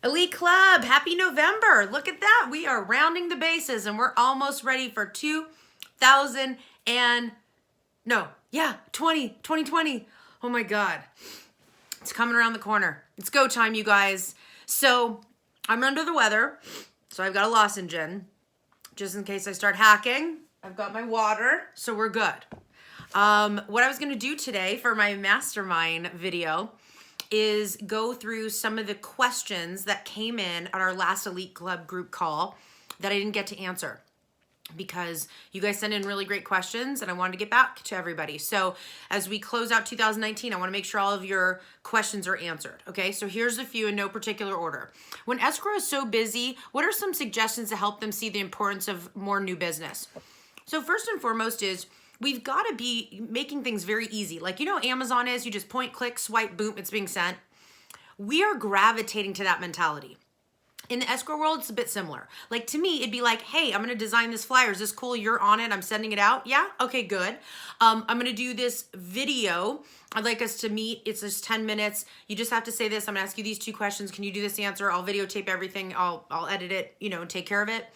Elite Club, happy November. Look at that. We are rounding the bases and we're almost ready for 2020. Oh my God. It's coming around the corner. It's go time, you guys. So I'm under the weather. So I've got a lozenge just in case I start hacking. I've got my water, so we're good. What I was gonna do today for my mastermind video is go through some of the questions that came in at our last Elite Club group call that I didn't get to answer because you guys sent in really great questions and I wanted to get back to everybody. So as we close out 2019, I want to make sure all of your questions are answered. Okay, so here's a few in no particular order. When escrow is so busy, what are some suggestions to help them see the importance of more new business? So first and foremost is we've got to be making things very easy. Like, you know, Amazon is, you just point, click, swipe, boom, it's being sent. We are gravitating to that mentality. In the escrow world, it's a bit similar. Like to me, it'd be like, hey, I'm going to design this flyer. Is this cool? You're on it. I'm sending it out. Yeah. Okay, good. I'm going to do this video. I'd like us to meet. It's just 10 minutes. You just have to say this. I'm going to ask you these 2 questions. Can you do this answer? I'll videotape everything. I'll edit it, you know, and take care of it.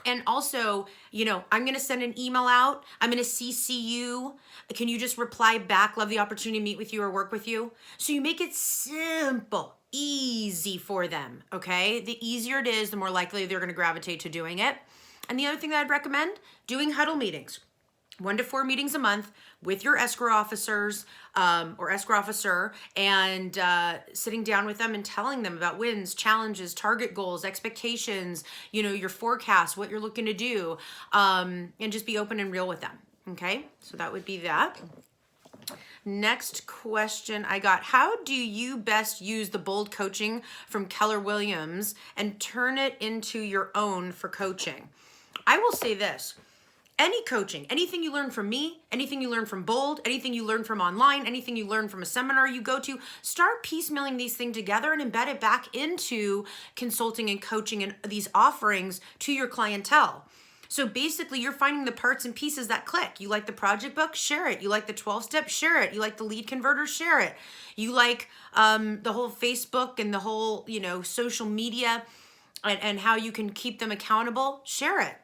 And also, you know, I'm going to send an email out. I'm going to CC you. Can you just reply back? Love the opportunity to meet with you or work with you. So you make it simple, easy for them, okay? The easier it is, the more likely they're going to gravitate to doing it. And the other thing that I'd recommend, doing huddle meetings. 1 to 4 meetings a month with your escrow officers or escrow officer and sitting down with them and telling them about wins, challenges, target goals, expectations, you know, your forecast, what you're looking to do, and just be open and real with them. Okay, so that would be that. Next question I got, how do you best use the bold coaching from Keller Williams and turn it into your own for coaching? I will say this. Any coaching, anything you learn from me, anything you learn from Bold, anything you learn from online, anything you learn from a seminar you go to, start piecemealing these things together and embed it back into consulting and coaching and these offerings to your clientele. So basically you're finding the parts and pieces that click. You like the project book, share it. You like the 12-step, share it. You like the lead converter, share it. You like the whole Facebook and the whole, you know, social media and how you can keep them accountable, share it.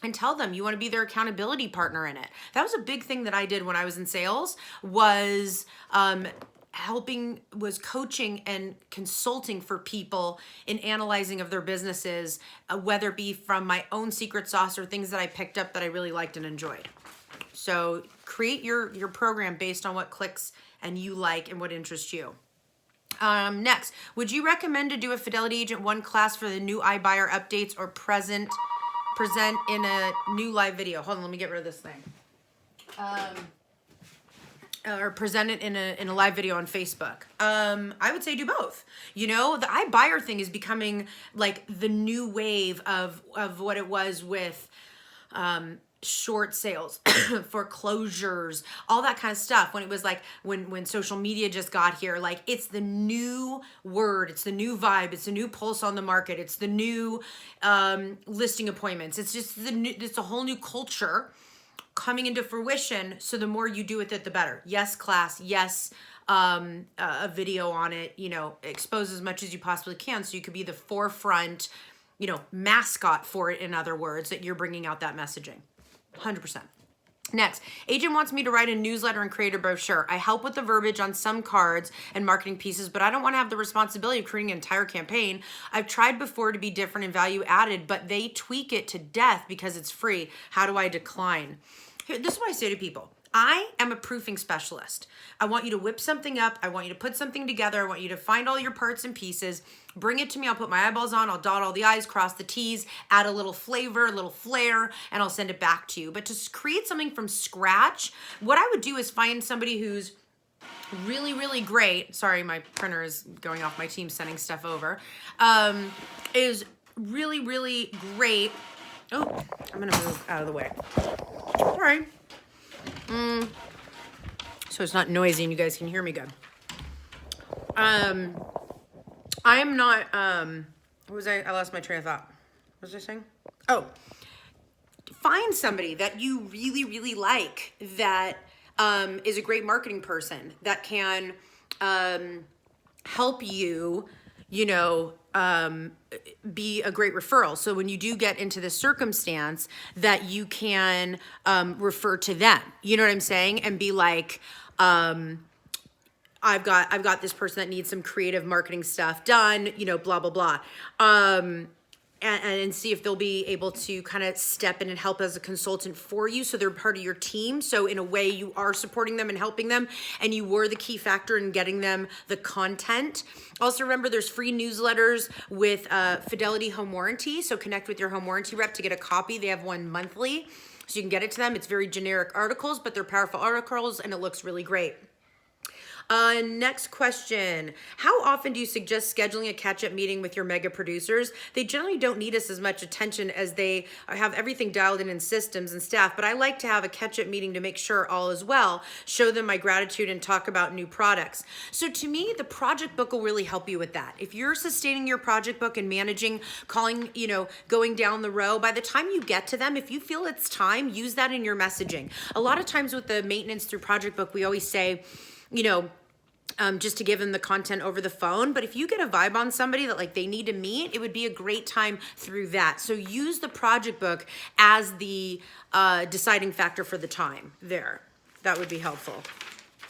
And tell them you want to be their accountability partner in it. That was a big thing that I did when I was in sales, was coaching and consulting for people in analyzing of their businesses, whether it be from my own secret sauce or things that I picked up that I really liked and enjoyed. So create your program based on what clicks and you like and what interests you. Next, would you recommend to do a Fidelity Agent 1 class for the new iBuyer updates or present in a new live video? Hold on, let me get rid of this thing. Or present it in a live video on Facebook. I would say do both. You know, the iBuyer thing is becoming like the new wave of what it was with short sales, foreclosures, all that kind of stuff. When it was like, when social media just got here, like it's the new word, it's the new vibe, it's the new pulse on the market, it's the new listing appointments. It's just it's a whole new culture coming into fruition. So the more you do with it, the better. Yes, class. Yes, a video on it, you know, expose as much as you possibly can. So you could be the forefront, you know, mascot for it. In other words, that you're bringing out that messaging. 100%. Next, agent wants me to write a newsletter and create a brochure. I help with the verbiage on some cards and marketing pieces, but I don't want to have the responsibility of creating an entire campaign. I've tried before to be different and value added, but they tweak it to death because it's free. How do I decline? This is what I say to people. I am a proofing specialist. I want you to whip something up. I want you to put something together. I want you to find all your parts and pieces, bring it to me. I'll put my eyeballs on. I'll dot all the I's, cross the T's, add a little flavor, a little flair, and I'll send it back to you. But to create something from scratch, what I would do is find somebody who's really, really great. Sorry, my printer is going off. My team's sending stuff over. Is really, really great. Oh, I'm going to move out of the way. All right. So it's not noisy and you guys can hear me good. I am not, what was I lost my train of thought. What was I saying? Oh, find somebody that you really, really like that is a great marketing person that can help you, you know, be a great referral. So when you do get into this circumstance, that you can refer to them, you know what I'm saying? And be like, I've got this person that needs some creative marketing stuff done, you know, blah, blah, blah. And see if they'll be able to kind of step in and help as a consultant for you. So they're part of your team. So in a way you are supporting them and helping them, and you were the key factor in getting them the content. Also remember, there's free newsletters with Fidelity Home Warranty. So connect with your home warranty rep to get a copy. They have one monthly, so you can get it to them. It's very generic articles, but they're powerful articles and it looks really great. Next question. How often do you suggest scheduling a catch-up meeting with your mega producers? They generally don't need us as much attention as they have everything dialed in systems and staff, but I like to have a catch-up meeting to make sure all is well, show them my gratitude, and talk about new products. So to me, the project book will really help you with that. If you're sustaining your project book and managing, calling, you know, going down the row, by the time you get to them, if you feel it's time, use that in your messaging. A lot of times with the maintenance through project book, we always say, you know, just to give them the content over the phone. But if you get a vibe on somebody that like they need to meet, it would be a great time through that. So use the project book as the deciding factor for the time there. That would be helpful.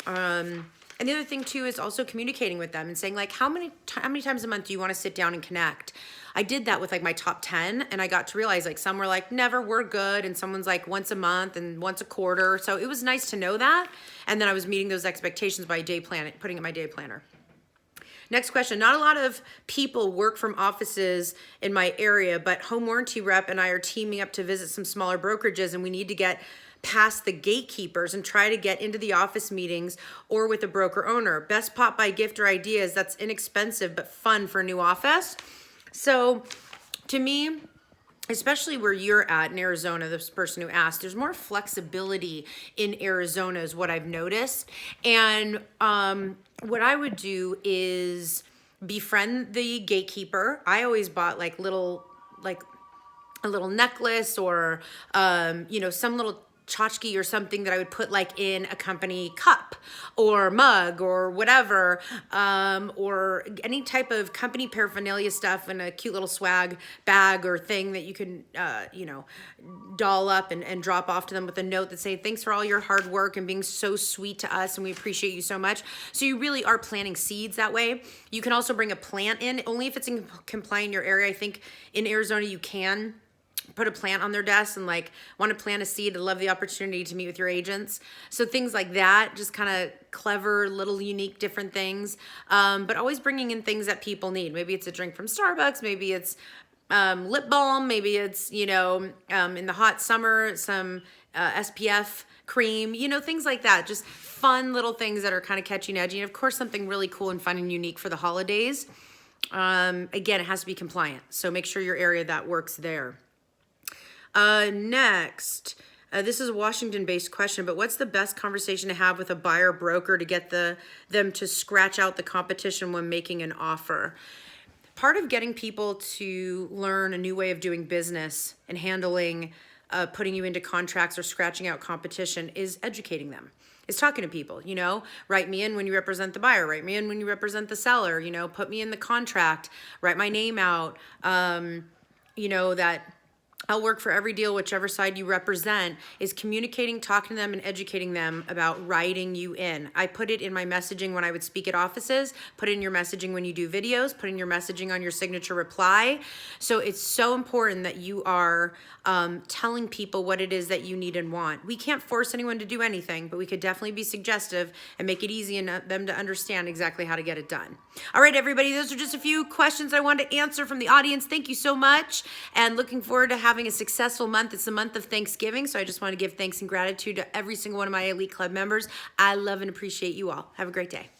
And the other thing too is also communicating with them and saying like, how many times a month do you want to sit down and connect? I did that with like my top 10, and I got to realize like some were like, never, we're good. And someone's like once a month and once a quarter. So it was nice to know that. And then I was meeting those expectations by day plan, putting in my day planner. Next question. Not a lot of people work from offices in my area, but home warranty rep and I are teaming up to visit some smaller brokerages, and we need to get past the gatekeepers and try to get into the office meetings or with a broker owner. Best pop by gift or ideas that's inexpensive but fun for a new office. So to me, especially where you're at in Arizona, this person who asked, there's more flexibility in Arizona is what I've noticed. And what I would do is befriend the gatekeeper. I always bought like a little necklace or, you know, some little tchotchke or something that I would put like in a company cup or mug or whatever, or any type of company paraphernalia stuff in a cute little swag bag or thing that you can, you know, doll up and drop off to them with a note that say, thanks for all your hard work and being so sweet to us, and we appreciate you so much. So you really are planting seeds that way. You can also bring a plant in, only if it's in compliant in your area. I think in Arizona you can put a plant on their desk and like want to plant a seed. I love the opportunity to meet with your agents. So things like that, just kind of clever, little unique, different things. But always bringing in things that people need. Maybe it's a drink from Starbucks. Maybe it's lip balm. Maybe it's, you know, in the hot summer, some SPF cream, you know, things like that. Just fun little things that are kind of catchy and edgy. And of course, something really cool and fun and unique for the holidays. Again, it has to be compliant. So make sure your area that works there. Next, this is a Washington-based question, but what's the best conversation to have with a buyer broker to get them to scratch out the competition when making an offer? Part of getting people to learn a new way of doing business and handling, putting you into contracts or scratching out competition is educating them. It's talking to people, you know, write me in when you represent the buyer, write me in when you represent the seller, you know, put me in the contract, write my name out, you know, that I'll work for every deal, whichever side you represent, is communicating, talking to them, and educating them about writing you in. I put it in my messaging when I would speak at offices, put it in your messaging when you do videos, put in your messaging on your signature reply. So it's so important that you are telling people what it is that you need and want. We can't force anyone to do anything, but we could definitely be suggestive and make it easy for them to understand exactly how to get it done. All right, everybody, those are just a few questions I wanted to answer from the audience. Thank you so much, and looking forward to having a successful month. It's the month of Thanksgiving, so I just want to give thanks and gratitude to every single one of my Elite Club members. I love and appreciate you all. Have a great day.